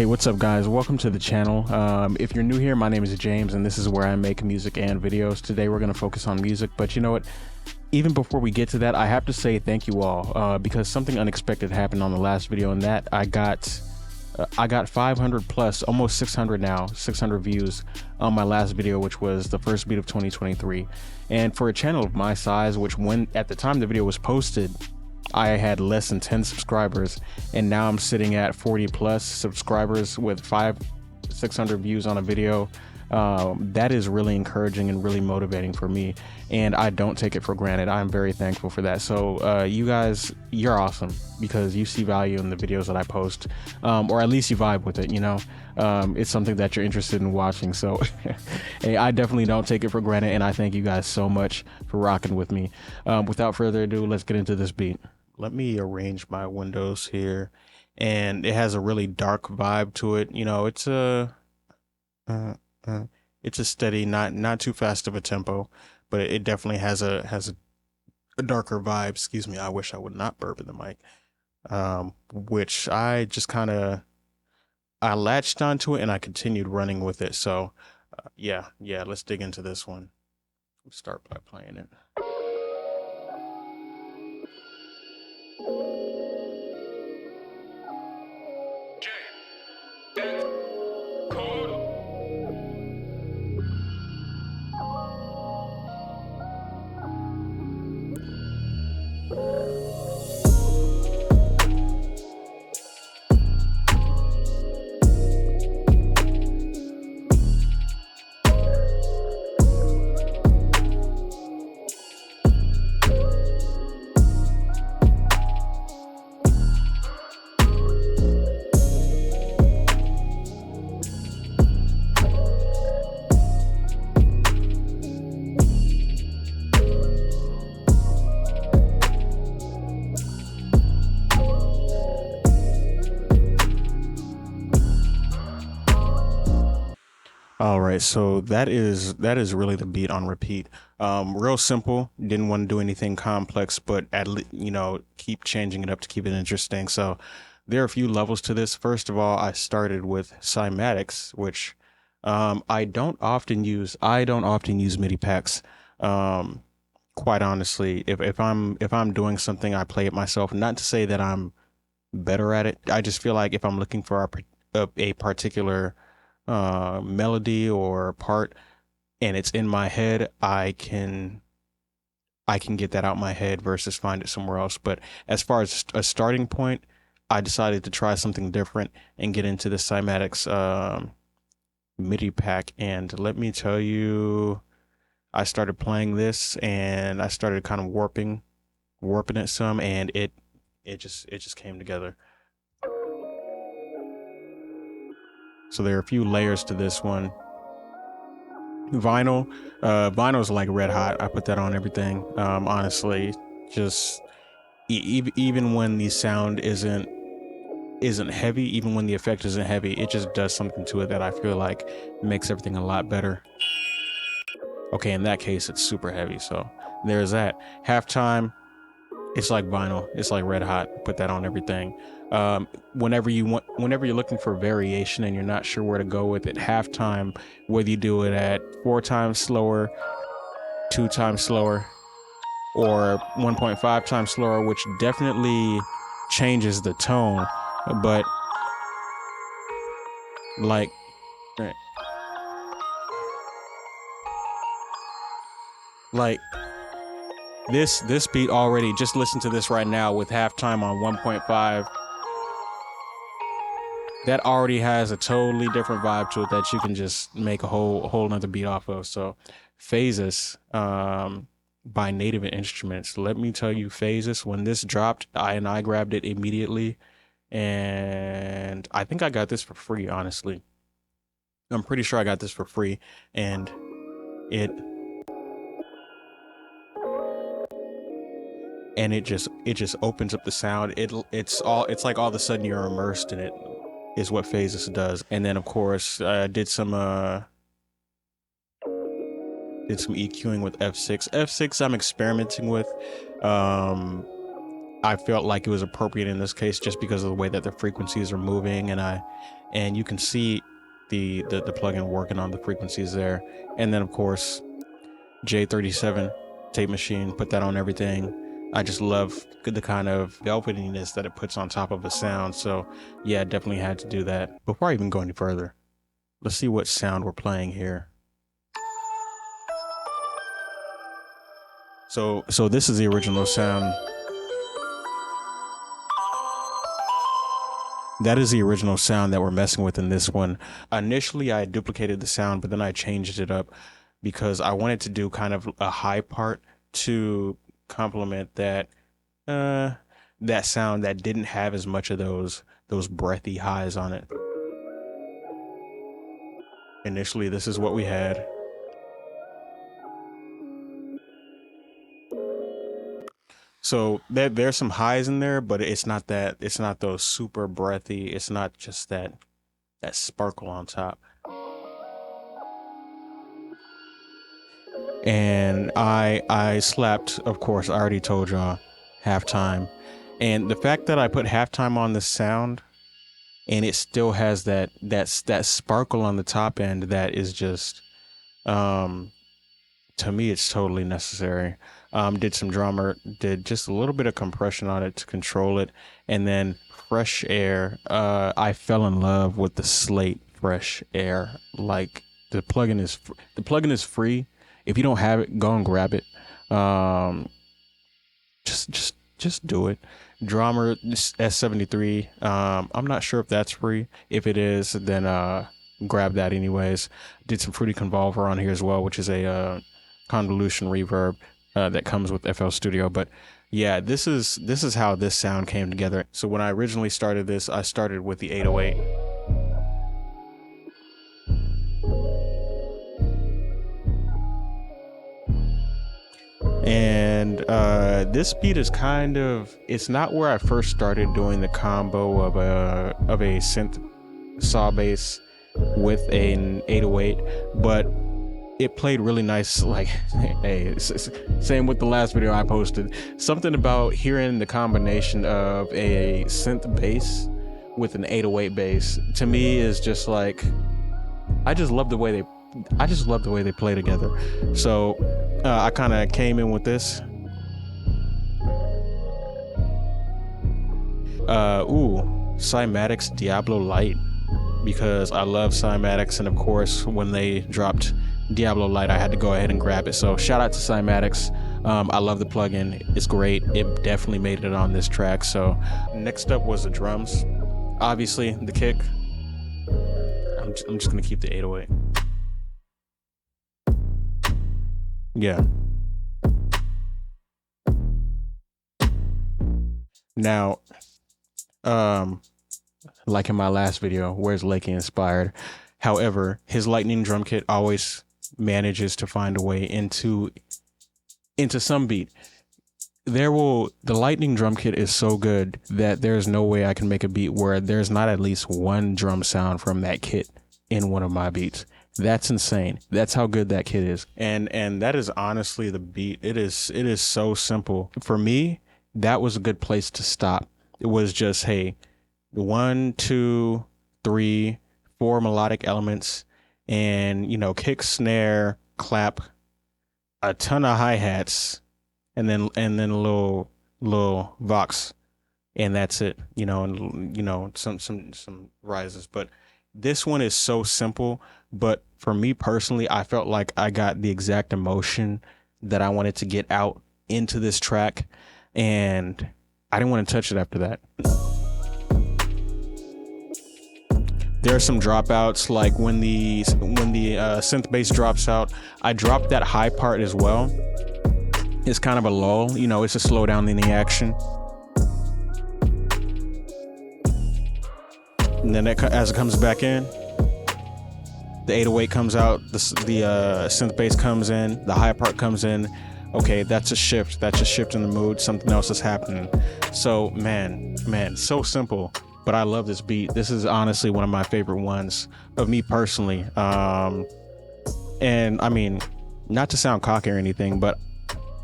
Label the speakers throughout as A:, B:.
A: Hey, what's up guys? Welcome to the channel. If you're new here, my name is James and this is where I make music and videos. Today we're going to focus on music, but you know what? Even before we get to that, I have to say thank you all because something unexpected happened on the last video, and that I got 500 plus, almost 600 now, 600 views on my last video, which was the first beat of 2023. And for a channel of my size, which when at the time the video was posted, I had less than 10 subscribers, and now I'm sitting at 40 plus subscribers with 600 views on a video. That is really encouraging and really motivating for me, and I don't take it for granted. I'm very thankful for that. So you guys, you're awesome because you see value in the videos that I post, or at least you vibe with it, you know. It's something that you're interested in watching, so hey, I definitely don't take it for granted, and I thank you guys so much for rocking with me. Without further ado, let's get into this beat. Let me arrange my windows here, and it has a really dark vibe to it. You know, it's a steady, not too fast of a tempo, but it definitely has a darker vibe. Excuse me, I wish I would not burp in the mic. Which I just I latched onto it and I continued running with it. So yeah, let's dig into this one. Let's start by playing it. All right, so that is really the beat on repeat. Real simple. Didn't want to do anything complex, but you know, keep changing it up to keep it interesting. So there are a few levels to this. First of all, I started with cymatics, which I don't often use. I don't often use MIDI packs. Quite honestly, if I'm doing something, I play it myself. Not to say that I'm better at it. I just feel like if I'm looking for a particular melody or part and it's in my head, I can get that out my head versus find it somewhere else. But as far as a starting point, I decided to try something different and get into the cymatics MIDI pack, and let me tell you, I started playing this and I started kind of warping it some, and it just came together. So there are a few layers to this one. Vinyl is like red hot. I put that on everything. Honestly, just even when the sound isn't heavy, even when the effect isn't heavy, it just does something to it that I feel like makes everything a lot better. Okay, in that case, it's super heavy. So there's that. Halftime, it's like vinyl. It's like red hot. Put that on everything. Whenever you're looking for variation and you're not sure where to go with it, halftime, whether you do it at 4 times slower, 2 times slower, or 1.5 times slower, which definitely changes the tone, but like this beat already, just listen to this right now with halftime on 1.5. That already has a totally different vibe to it that you can just make a whole nother beat off of. So Phases by Native Instruments. Let me tell you, Phases, when this dropped, I grabbed it immediately, and I think I got this for free, honestly. I'm pretty sure I got this for free, and it just opens up the sound. It's like all of a sudden you're immersed in it, is what Phases does. And then of course did some EQing with F6. I'm experimenting with. I felt like it was appropriate in this case just because of the way that the frequencies are moving, and you can see the plugin working on the frequencies there. And then of course J37 tape machine, put that on everything. I just love the kind of velvetiness that it puts on top of a sound. So yeah, definitely had to do that. Before I even go any further, let's see what sound we're playing here. So this is the original sound. That is the original sound that we're messing with in this one. Initially, I duplicated the sound, but then I changed it up because I wanted to do kind of a high part to complement that that sound that didn't have as much of those breathy highs on it. Initially, this is what we had. So there's some highs in there, but it's not those super breathy. It's not just that sparkle on top. And I slapped, of course, I already told y'all, halftime. And the fact that I put halftime on the sound and it still has that sparkle on the top end, that is just to me, it's totally necessary. Did some drummer, did just a little bit of compression on it to control it, and then Fresh Air. I fell in love with the Slate Fresh Air. Like the plugin is free. If you don't have it, go and grab it. Just do it. Drummer S73. I'm not sure if that's free. If it is, then grab that anyways. Did some Fruity Convolver on here as well, which is a convolution reverb that comes with FL Studio. But yeah, this is how this sound came together. So when I originally started this, I started with the 808. And this beat is kind of, it's not where I first started doing the combo of a synth saw bass with an 808, but it played really nice. Like, hey, same with the last video I posted. Something about hearing the combination of a synth bass with an 808 bass to me is just like, I just love the way they play together. So I kind of came in with this. Cymatics Diablo Lite, because I love Cymatics, and of course when they dropped Diablo Lite, I had to go ahead and grab it. So shout out to Cymatics. I love the plugin. It's great. It definitely made it on this track. So next up was the drums. Obviously the kick. I'm just gonna keep the 808. Yeah. Now, like in my last video, where's Lakey inspired? However, his Lightning drum kit always manages to find a way into some beat. The Lightning drum kit is so good that there's no way I can make a beat where there's not at least one drum sound from that kit in one of my beats. That's insane. That's how good that kit is. And that is honestly the beat. It is so simple. For me, that was a good place to stop. It was just, hey, 1, 2, 3, 4 melodic elements, and kick, snare, clap, a ton of hi-hats, and then a little vox, and that's it. And some rises. But this one is so simple, but for me personally, I felt like I got the exact emotion that I wanted to get out into this track, and I didn't want to touch it after that. There are some dropouts, like when the synth bass drops out, I dropped that high part as well. It's kind of a lull, it's a slowdown in the action. And then as it comes back in, the 808 comes out, the synth bass comes in, the high part comes in. Okay, that's a shift. That's a shift in the mood. Something else is happening. So man, so simple. But I love this beat. This is honestly one of my favorite ones of me personally. And I mean, not to sound cocky or anything, but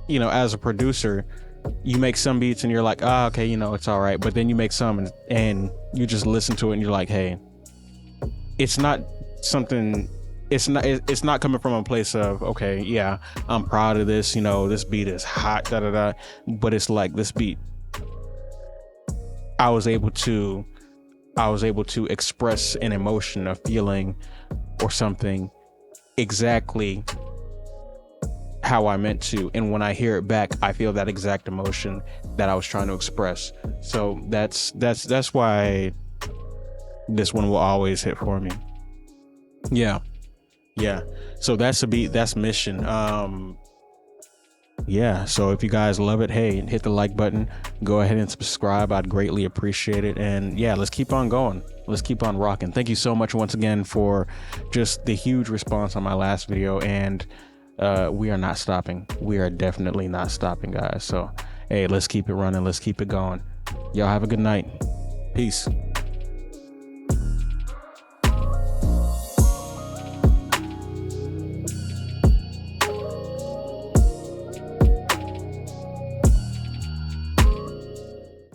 A: as a producer, you make some beats and you're like, ah, okay, you know, it's all right. But then you make some and you just listen to it and you're like, hey, it's not something, it's not coming from a place of, okay, yeah, I'm proud of this, you know, this beat is hot, da da da. But it's like, this beat, I was able to express an emotion, a feeling, or something exactly how I meant to, and when I hear it back, I feel that exact emotion that I was trying to express. So that's why this one will always hit for me. Yeah. So that's a beat, that's Mission. Yeah, so if you guys love it, hey, hit the like button, go ahead and subscribe. I'd greatly appreciate it. And yeah, let's keep on going, let's keep on rocking. Thank you so much once again for just the huge response on my last video, and we are not stopping. We are definitely not stopping, guys. So hey, let's keep it running, let's keep it going. Y'all have a good night. Peace.